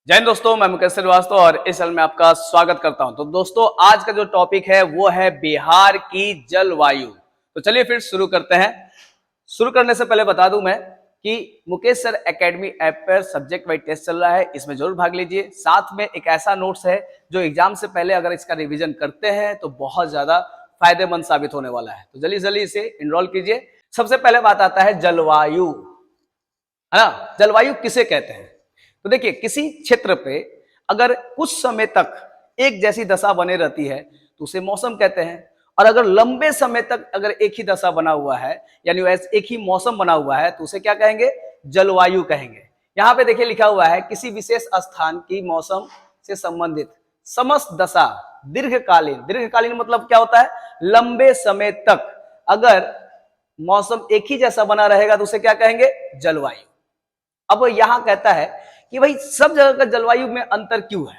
जय हिंद दोस्तों, मैं मुकेश श्रीवास्तव और इस चैनल में आपका स्वागत करता हूं। तो दोस्तों, आज का जो टॉपिक है वो है बिहार की जलवायु। तो चलिए फिर शुरू करते हैं। शुरू करने से पहले बता दूं मैं कि मुकेश सर एकेडमी ऐप पर सब्जेक्ट वाइज टेस्ट चल रहा है, इसमें जरूर भाग लीजिए। साथ में एक ऐसा नोट्स है जो एग्जाम से पहले अगर इसका रिविजन करते हैं तो बहुत ज्यादा फायदेमंद साबित होने वाला है। तो जल्दी जल्दी इसे इनरोल कीजिए। सबसे पहले बात आता है जलवायु, है ना। जलवायु किसे कहते हैं? तो देखिए, किसी क्षेत्र पे अगर कुछ समय तक एक जैसी दशा बने रहती है तो उसे मौसम कहते हैं। और अगर लंबे समय तक अगर एक ही दशा बना हुआ है, यानी एक ही मौसम बना हुआ है, तो उसे क्या कहेंगे? जलवायु कहेंगे। यहां पे देखिए लिखा हुआ है किसी विशेष स्थान की मौसम से संबंधित समस्त दशा दीर्घकालीन। दीर्घकालीन मतलब क्या होता है? लंबे समय तक अगर मौसम एक ही जैसा बना रहेगा तो उसे क्या कहेंगे? जलवायु। अब यहां कहता है कि भाई सब जगह का जलवायु में अंतर क्यों है,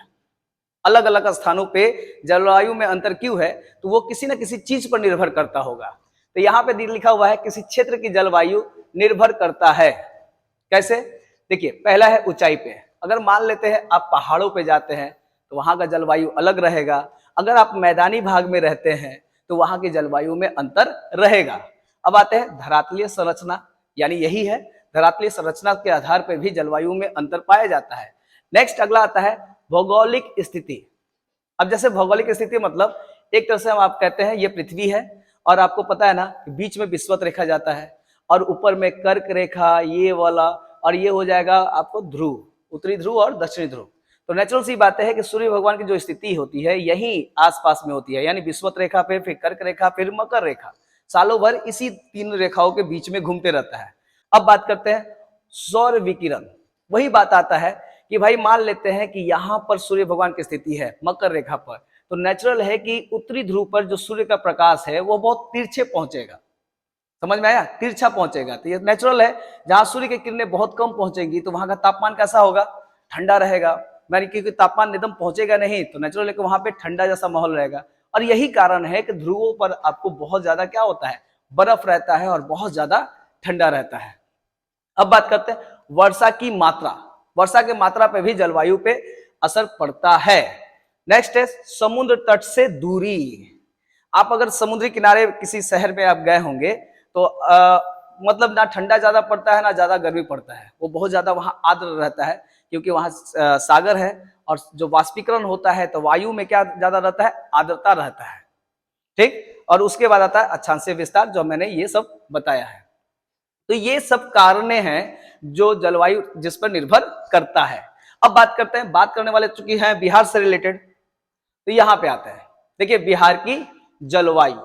अलग अलग स्थानों पे जलवायु में अंतर क्यों है? तो वो किसी न किसी चीज पर निर्भर करता होगा। तो यहाँ पे लिखा हुआ है किसी क्षेत्र की जलवायु निर्भर करता है। कैसे? देखिए, पहला है ऊंचाई पे। अगर मान लेते हैं आप पहाड़ों पे जाते हैं तो वहां का जलवायु अलग रहेगा। अगर आप मैदानी भाग में रहते हैं तो वहां की जलवायु में अंतर रहेगा। अब आते हैं धरातलीय संरचना, यानी यही है, धरातलीय संरचना के आधार पर भी जलवायु में अंतर पाया जाता है। नेक्स्ट अगला आता है भौगोलिक स्थिति। अब जैसे भौगोलिक स्थिति मतलब एक तरह से हम आप कहते हैं ये पृथ्वी है और आपको पता है ना कि बीच में विषुवत रेखा जाता है और ऊपर में कर्क रेखा ये वाला, और ये हो जाएगा आपको ध्रुव, उत्तरी ध्रुव और दक्षिणी ध्रुव। तो नेचुरल सी बात है कि सूर्य भगवान की जो स्थिति होती है यही आसपास में होती है, यानी विषुवत रेखा पे, फिर कर्क रेखा, फिर मकर रेखा। सालों भर इसी तीन रेखाओं के बीच में घूमते रहता है। अब बात करते हैं सौर विकिरण। वही बात आता है कि भाई मान लेते हैं कि यहां पर सूर्य भगवान की स्थिति है मकर रेखा पर, तो नेचुरल है कि उत्तरी ध्रुव पर जो सूर्य का प्रकाश है वो बहुत तिरछे पहुंचेगा। समझ में आया? तिरछा पहुंचेगा। तो ये नेचुरल है। जहां सूर्य की किरणें बहुत कम पहुंचेंगी तो वहां का तापमान कैसा होगा? ठंडा रहेगा। यानी क्योंकि तापमान एकदम पहुंचेगा नहीं तो नेचुरल है कि वहां पे ठंडा जैसा माहौल रहेगा। और यही कारण है कि ध्रुवों पर आपको बहुत ज्यादा क्या होता है? बर्फ रहता है और बहुत ज्यादा ठंडा रहता है। अब बात करते हैं वर्षा की मात्रा। वर्षा की मात्रा पे भी जलवायु पे असर पड़ता है। नेक्स्ट है समुद्र तट से दूरी। आप अगर समुद्री किनारे किसी शहर में आप गए होंगे तो मतलब ना ठंडा ज्यादा पड़ता है ना ज्यादा गर्मी पड़ता है, वो बहुत ज्यादा वहां आर्द्र रहता है क्योंकि वहां सागर है और जो वाष्पीकरण होता है तो वायु में क्या ज्यादा रहता है? आर्द्रता रहता है। ठीक। और उसके बाद आता है अक्षांशीय विस्तार, जो मैंने ये सब बताया है। तो ये सब कारणे हैं जो जलवायु जिस पर निर्भर करता है। अब बात करते हैं, बात करने वाले चूंकि हैं बिहार से रिलेटेड, तो यहां पे आते हैं। देखिए बिहार की जलवायु,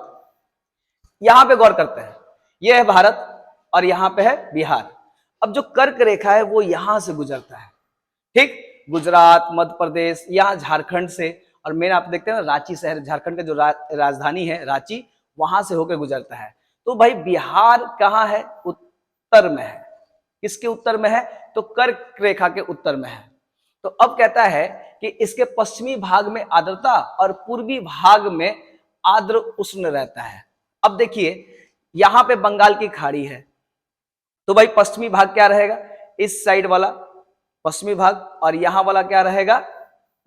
यहां पे गौर करते हैं। यह है भारत और यहां पे है बिहार। अब जो कर्क रेखा है वो यहां से गुजरता है, ठीक, गुजरात, मध्य प्रदेश, यहाँ झारखंड से, और मेन आप देखते हैं ना रांची शहर, झारखंड का जो राजधानी है रांची, वहां से होकर गुजरता है। तो भाई बिहार कहाँ है? उत्तर में है। किसके उत्तर में है? तो कर्क रेखा के उत्तर में है। तो अब कहता है कि इसके पश्चिमी भाग में आर्द्रता और पूर्वी भाग में आर्द्र उष्ण रहता है। अब देखिए यहां पे बंगाल की खाड़ी है, तो भाई पश्चिमी भाग क्या रहेगा? इस साइड वाला पश्चिमी भाग, और यहां वाला क्या रहेगा?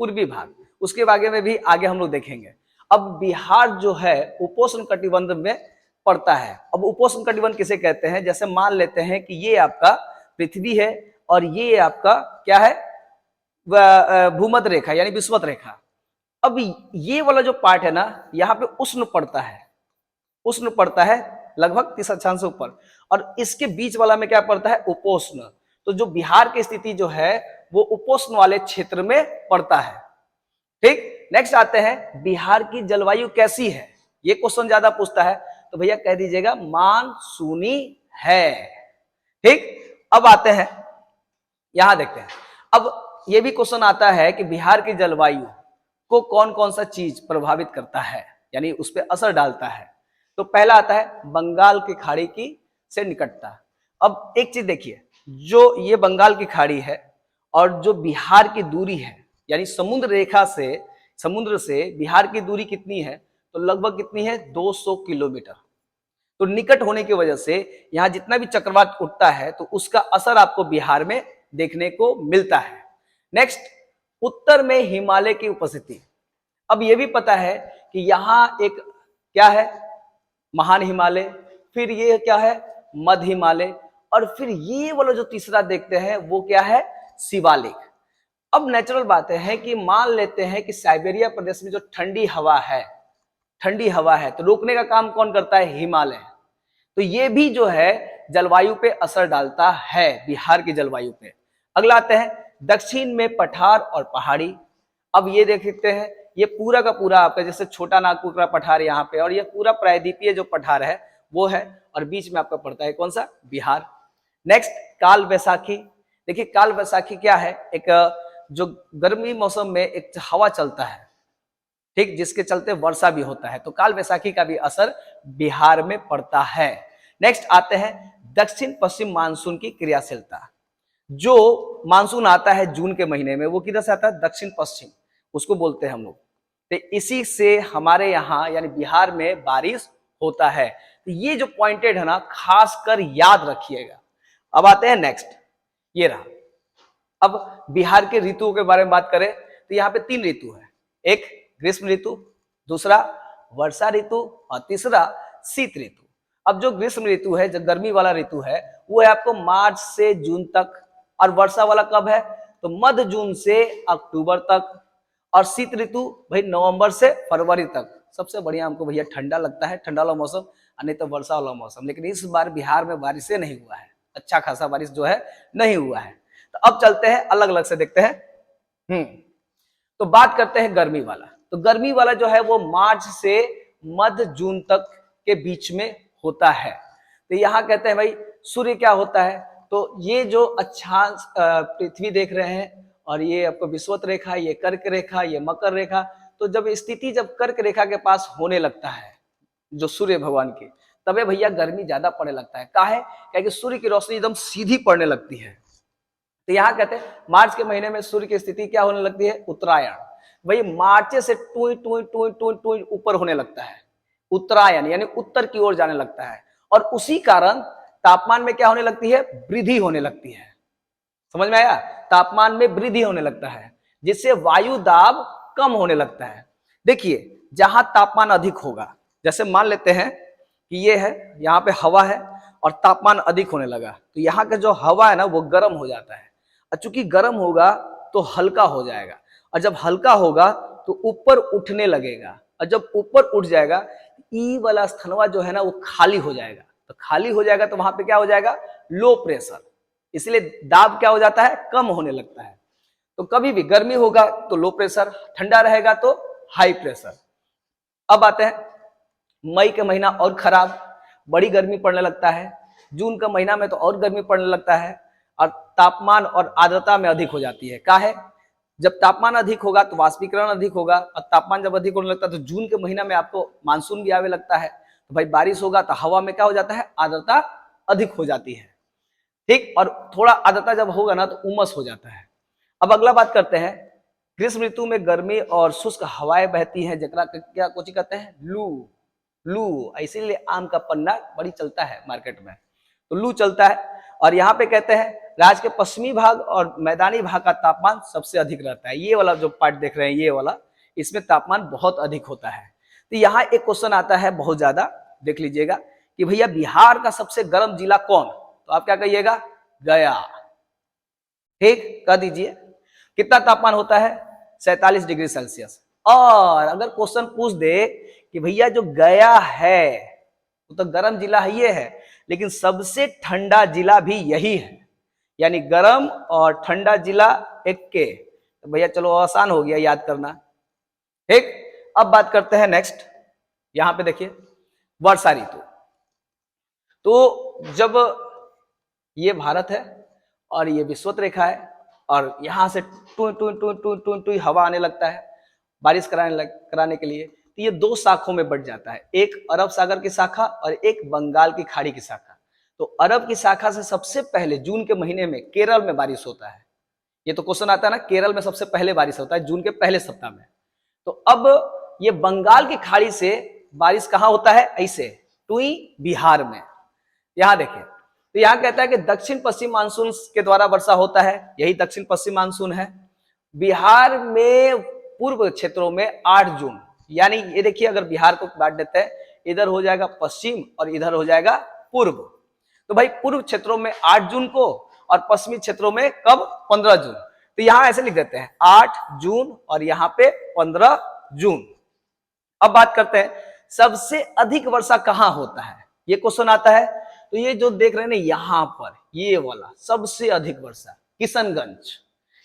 पूर्वी भाग। उसके बारे में भी आगे हम लोग देखेंगे। अब बिहार जो है उपोष्ण कटिबंध में पड़ता है। अब उपोष्ण कटिबंध किसे कहते हैं? जैसे मान लेते हैं कि ये आपका पृथ्वी है और ये आपका क्या है? भूमध्य रेखा यानी विषुवत रेखा। अब ये वाला जो पार्ट है ना, यहाँ पे उष्ण पड़ता है, उष्ण पड़ता है लगभग 30 अक्षांश से ऊपर, और इसके बीच वाला में क्या पड़ता है? उपोष्ण। तो जो बिहार की स्थिति जो है वो उपोष्ण वाले क्षेत्र में पड़ता है। ठीक। नेक्स्ट आते हैं बिहार की जलवायु कैसी है? ये क्वेश्चन ज्यादा पूछता है, तो भैया कह दीजिएगा मानसूनी है। ठीक। अब आते हैं यहां देखते हैं। अब ये भी क्वेश्चन आता है कि बिहार की जलवायु को कौन कौन सा चीज प्रभावित करता है, यानी उस पर असर डालता है। तो पहला आता है बंगाल की खाड़ी की से निकटता। अब एक चीज देखिए, जो ये बंगाल की खाड़ी है और जो बिहार की दूरी है, यानी समुद्र रेखा से, समुद्र से बिहार की दूरी कितनी है? तो लगभग कितनी है? 200 किलोमीटर। तो निकट होने की वजह से यहां जितना भी चक्रवात उठता है तो उसका असर आपको बिहार में देखने को मिलता है। नेक्स्ट उत्तर में हिमालय की उपस्थिति। अब ये भी पता है कि यहाँ एक क्या है, महान हिमालय, फिर ये क्या है, मध्य हिमालय, और फिर ये वाला जो तीसरा देखते हैं वो क्या है, शिवालिक। अब नेचुरल बात है कि मान लेते हैं कि साइबेरिया प्रदेश में जो ठंडी हवा है, ठंडी हवा है, तो रोकने का काम कौन करता है, हिमालय। तो ये भी जो है जलवायु पे असर डालता है, बिहार की जलवायु पे। अगला आते हैं दक्षिण में पठार और पहाड़ी। अब ये देख सकते हैं, ये पूरा का पूरा आपका जैसे छोटा नागपुर का पठार यहाँ पे, और ये पूरा प्रायद्वीपीय जो पठार है वो है, और बीच में आपका पड़ता है कौन सा, बिहार। नेक्स्ट काल बैसाखी। देखिए काल बैसाखी क्या है, एक जो गर्मी मौसम में एक हवा चलता है, ठीक, जिसके चलते वर्षा भी होता है, तो काल बैसाखी का भी असर बिहार में पड़ता है। नेक्स्ट आते हैं दक्षिण पश्चिम मानसून की क्रियाशीलता। जो मानसून आता है जून के महीने में, वो किधर से आता है, दक्षिण पश्चिम, उसको बोलते हैं हम लोग। तो इसी से हमारे यहाँ यानी बिहार में बारिश होता है। तो ये जो पॉइंटेड है ना, खासकर याद रखिएगा। अब आते हैं नेक्स्ट, ये रहा। अब बिहार के ऋतुओं के बारे में बात करें तो यहाँ पे 3 ऋतु है, एक ग्रीष्म ऋतु, दूसरा वर्षा ऋतु, और तीसरा शीत ऋतु। अब जो ग्रीष्म ऋतु है, जो गर्मी वाला ऋतु है, वो है आपको मार्च से जून तक, और वर्षा वाला कब है, तो मध्य जून से अक्टूबर तक, और शीत ऋतु भाई नवंबर से फरवरी तक। सबसे बढ़िया हमको भैया ठंडा लगता है, ठंडा वाला मौसम, और नहीं तो वर्षा वाला मौसम। लेकिन इस बार बिहार में बारिश से नहीं हुआ है, अच्छा खासा बारिश जो है नहीं हुआ है। तो अब चलते हैं अलग अलग से देखते हैं। तो बात करते हैं गर्मी वाला। तो गर्मी वाला जो है वो मार्च से मध्य जून तक के बीच में होता है। तो यहाँ कहते हैं भाई सूर्य क्या होता है, तो ये जो अक्षांश पृथ्वी देख रहे हैं, और ये आपको विषुवत रेखा, ये कर्क रेखा, ये मकर रेखा। तो जब स्थिति जब कर्क रेखा के पास होने लगता है जो सूर्य भगवान की, तबे भैया गर्मी ज्यादा पड़ने लगता है। काहे, क्योंकि सूर्य की रोशनी एकदम सीधी पड़ने लगती है। तो यहाँ कहते हैं मार्च के महीने में सूर्य की स्थिति क्या होने लगती है, उत्तरायण। वही मार्च से टूई टूई टूई टूई टूई ऊपर होने लगता है, उत्तरायण यानी उत्तर की ओर जाने लगता है, और उसी कारण तापमान में क्या होने लगती है, वृद्धि होने लगती है। समझ में आया, तापमान में वृद्धि होने लगता है, जिससे वायु दाब कम होने लगता है। देखिए जहां तापमान अधिक होगा, जैसे मान लेते हैं कि ये है, यहाँ पे हवा है और तापमान अधिक होने लगा, तो यहाँ का जो हवा है ना वो गर्म हो जाता है, और चूंकि गर्म होगा तो हल्का हो जाएगा, और जब हल्का होगा तो ऊपर उठने लगेगा, और जब ऊपर उठ जाएगा ई वाला स्थनवा जो है ना वो खाली हो जाएगा। तो खाली हो जाएगा तो वहां पे क्या हो जाएगा, लो प्रेशर, इसलिए दाब क्या हो जाता है, कम होने लगता है। तो कभी भी गर्मी होगा तो लो प्रेशर, ठंडा रहेगा तो हाई प्रेशर। अब आते हैं मई के महीना और खराब, बड़ी गर्मी पड़ने लगता है। जून का महीना में तो और गर्मी पड़ने लगता है, और तापमान और आर्द्रता में अधिक हो जाती है। काहे, जब तापमान अधिक होगा तो वाष्पीकरण अधिक होगा, और तापमान जब अधिक होने लगता है तो जून के महीना में आपको मानसून भी आने लगता है। तो भाई बारिश होगा तो हवा में क्या हो जाता है, आर्द्रता अधिक हो जाती है, ठीक, और थोड़ा आर्द्रता जब होगा ना तो उमस हो जाता है। अब अगला बात करते हैं, ग्रीष्म ऋतु में गर्मी और शुष्क हवाएं बहती हैं, जकरा क्या कुछ कहते हैं, लू। लू, इसीलिए आम का पन्ना बड़ी चलता है मार्केट में, तो लू चलता है। और यहाँ पे कहते हैं राज्य के पश्चिमी भाग और मैदानी भाग का तापमान सबसे अधिक रहता है। ये वाला जो पार्ट देख रहे हैं, ये वाला, इसमें तापमान बहुत अधिक होता है। तो यहाँ एक क्वेश्चन आता है बहुत ज्यादा, देख लीजिएगा कि भैया बिहार का सबसे गर्म जिला कौन, तो आप क्या कहिएगा, गया, ठीक, कह दीजिए। कितना तापमान होता है, 47 डिग्री सेल्सियस। और अगर क्वेश्चन पूछ दे कि भैया जो गया है वो तो गर्म जिला ही है, लेकिन सबसे ठंडा जिला भी यही है, यानी गर्म और ठंडा जिला एक के, तो भैया चलो आसान हो गया याद करना, ठीक। अब बात करते हैं नेक्स्ट, यहां पे देखिए वर्षा ऋतु। तो जब ये भारत है और ये विषुवत रेखा है, और यहां से टूं टूं टूं टूं टूं टूं हवा आने लगता है बारिश कराने के लिए, तो ये 2 शाखों में बढ़ जाता है, एक अरब सागर की शाखा और एक बंगाल की खाड़ी की शाखा। तो अरब की शाखा से सबसे पहले जून के महीने में केरल में बारिश होता है। ये तो क्वेश्चन आता है ना, केरल में सबसे पहले बारिश होता है जून के पहले सप्ताह में। तो अब ये बंगाल की खाड़ी से बारिश कहां होता है, ऐसे टुई बिहार में। यहां देखिए, तो यहां कहता है कि दक्षिण पश्चिम मानसून के द्वारा वर्षा होता है, यही दक्षिण पश्चिम मानसून है। बिहार में पूर्व क्षेत्रों में 8 जून, यानी ये देखिए अगर बिहार को बांट देते हैं, इधर हो जाएगा पश्चिम और इधर हो जाएगा पूर्व। तो भाई पूर्व क्षेत्रों में 8 जून को और पश्चिमी क्षेत्रों में कब 15 जून। तो यहां ऐसे लिख देते हैं 8 जून और यहां पे 15 जून। अब बात करते हैं सबसे अधिक वर्षा कहां होता है, ये क्वेश्चन आता है। तो ये जो देख रहे हैं ना यहां पर, ये वाला सबसे अधिक वर्षा किशनगंज,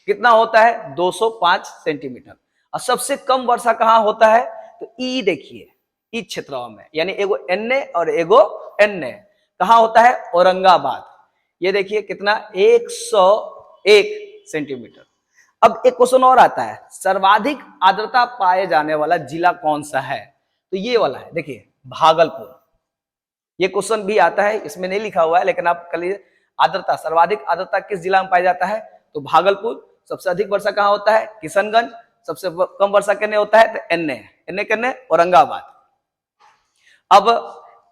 कितना होता है 205 सेंटीमीटर। और सबसे कम वर्षा कहां होता है, तो ई देखिए, ई क्षेत्रों में, यानी एगो एनए और एगो एनए, कहां होता है औरंगाबाद। ये देखिए कितना 101 सेंटीमीटर। अब एक क्वेश्चन और आता है, सर्वाधिक आर्द्रता पाए जाने वाला जिला कौन सा है, तो ये वाला है, देखिए भागलपुर। ये क्वेश्चन भी आता है, इसमें नहीं लिखा हुआ है लेकिन आप कल आर्द्रता, सर्वाधिक आर्द्रता किस जिला में पाया जाता है, तो भागलपुर। सबसे अधिक वर्षा कहां होता है, किशनगंज। सबसे कम वर्षा कहने होता है तो एनए कहने औरंगाबाद। अब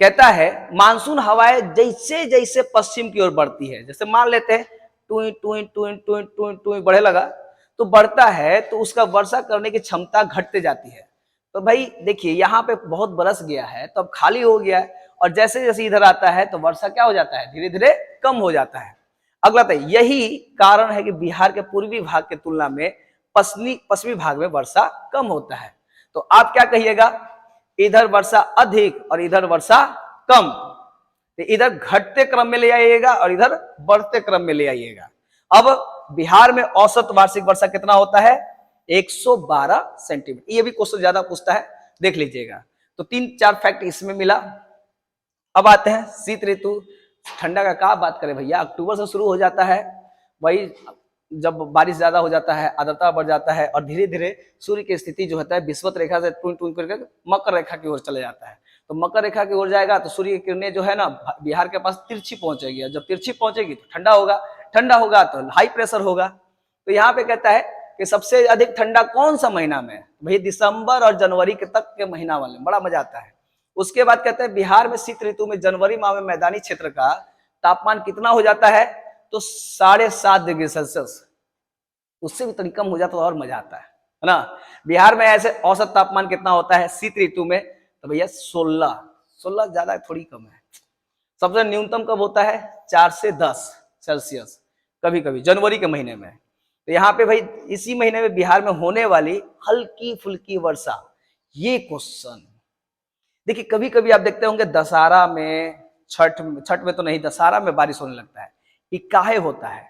कहता है मानसून हवाएं जैसे जैसे पश्चिम की ओर बढ़ती है, जैसे मान लेते हैं टुई टुई टुई टुई टुई टुई बढ़े लगा, तो बढ़ता है तो उसका वर्षा करने की क्षमता घटते जाती है। तो भाई देखिए यहाँ पे बहुत बरस गया है तो अब खाली हो गया है, और जैसे जैसे इधर आता है तो वर्षा क्या हो जाता है, धीरे धीरे कम हो जाता है। अगला तो यही कारण है कि बिहार के पूर्वी भाग की तुलना में पश्चिमी भाग में वर्षा कम होता है। तो आप क्या कहिएगा, इधर वर्षा अधिक और इधर वर्षा कम, तो इधर घटते क्रम में ले आइएगा और इधर बढ़ते क्रम में ले आइएगा। अब बिहार में औसत वार्षिक वर्षा कितना होता है, 112 सेंटीमीटर। ये भी क्वेश्चन ज्यादा पूछता है, देख लीजिएगा। तो 3-4 फैक्ट इसमें मिला। अब आते हैं शीत ऋतु। ठंडा का क्या बात करें भैया, अक्टूबर से शुरू हो जाता है। वही जब बारिश ज्यादा हो जाता है, आर्द्रता बढ़ जाता है और धीरे धीरे सूर्य की स्थिति जो होता है विषुवत रेखा से टून टून करके मकर रेखा की ओर चले जाता है। तो मकर रेखा की ओर जाएगा तो सूर्य की किरणें जो है ना बिहार के पास तिरछी पहुंचेगी, और जब तिरछी पहुंचेगी तो ठंडा होगा, ठंडा होगा तो हाई प्रेशर होगा। तो यहाँ पे कहता है कि सबसे अधिक ठंडा कौन सा महीना में, भाई दिसंबर और जनवरी के तक के महीना वाले, बड़ा मजा आता है। उसके बाद कहते हैं बिहार में शीत ऋतु में जनवरी माह में मैदानी क्षेत्र का तापमान कितना हो जाता है, तो 7.5 डिग्री सेल्सियस। उससे भी तनी कम हो जाता तो और मजा आता है ना। बिहार में ऐसे औसत तापमान कितना होता है शीत ऋतु में, तो भैया 16 ज्यादा थोड़ी कम है। सबसे न्यूनतम कब होता है, 4 से 10 सेल्सियस कभी कभी जनवरी के महीने में। तो यहाँ पे भाई इसी महीने में बिहार में होने वाली हल्की फुल्की वर्षा, ये क्वेश्चन देखिए कभी कभी आप देखते होंगे दशहरा में, छठ में तो नहीं, दशहरा में बारिश होने लगता है। ये काहे होता है,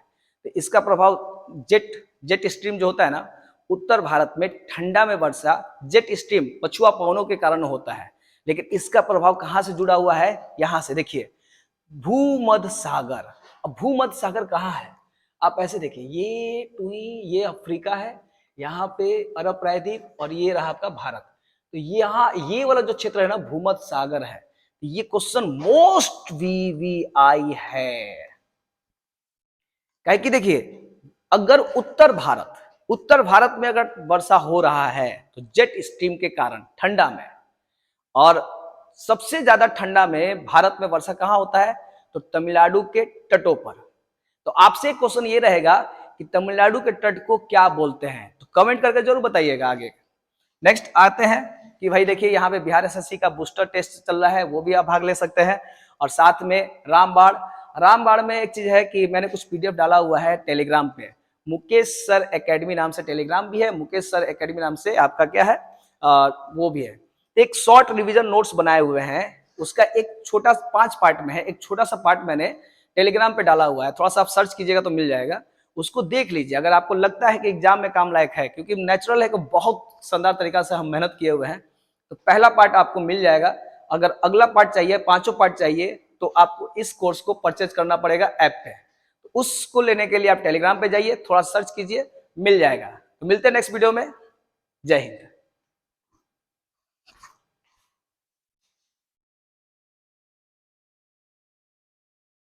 तो इसका प्रभाव जेट स्ट्रीम जो होता है ना, उत्तर भारत में ठंडा में वर्षा जेट स्ट्रीम पछुआ पवनों के कारण होता है। लेकिन इसका प्रभाव कहां से जुड़ा हुआ है, यहां से देखिए भूमध्य सागर। अब भूमध्य सागर कहाँ है, आप ऐसे देखिए, ये टुई, ये अफ्रीका है, यहाँ पे अरब प्रायद्वीप और ये रहा आपका भारत। तो यहाँ ये वाला जो क्षेत्र है ना भूमध्य सागर है। ये क्वेश्चन मोस्ट वीवीआई है, कहे कि देखिए अगर उत्तर भारत में अगर वर्षा हो रहा है तो जेट स्ट्रीम के कारण ठंडा में, और सबसे ज्यादा ठंडा में भारत में वर्षा कहां होता है, तो तमिलनाडु के तटों पर। तो आपसे क्वेश्चन ये रहेगा कि तमिलनाडु के तट को क्या बोलते हैं, तो कमेंट करके जरूर बताइएगा आगे। नेक्स्ट आते हैं कि भाई देखिए यहाँ पे बिहार एसएससी का बूस्टर टेस्ट चल रहा है, वो भी आप भाग ले सकते हैं। और साथ में रामबाण में एक चीज है कि मैंने कुछ पीडीएफ डाला हुआ है टेलीग्राम पे, मुकेश सर एकेडमी नाम से टेलीग्राम भी है, मुकेश सर एकेडमी नाम से आपका क्या है वो भी है। एक शॉर्ट रिवीजन नोट्स बनाए हुए हैं, उसका एक छोटा 5 पार्ट में है, एक छोटा सा पार्ट मैंने टेलीग्राम पे डाला हुआ है, थोड़ा सा आप सर्च कीजिएगा तो मिल जाएगा, उसको देख लीजिए अगर आपको लगता है कि एग्जाम में काम लायक है, क्योंकि नेचुरल है कि बहुत शानदार तरीका से हम मेहनत किए हुए हैं। तो पहला पार्ट आपको मिल जाएगा। अगर अगला पार्ट चाहिए, 5 पार्ट चाहिए, तो आपको इस कोर्स को परचेज करना पड़ेगा ऐप पे। तो उसको लेने के लिए आप टेलीग्राम पे जाइए, थोड़ा सर्च कीजिए, मिल जाएगा। तो मिलते हैं नेक्स्ट वीडियो में। जय हिंद।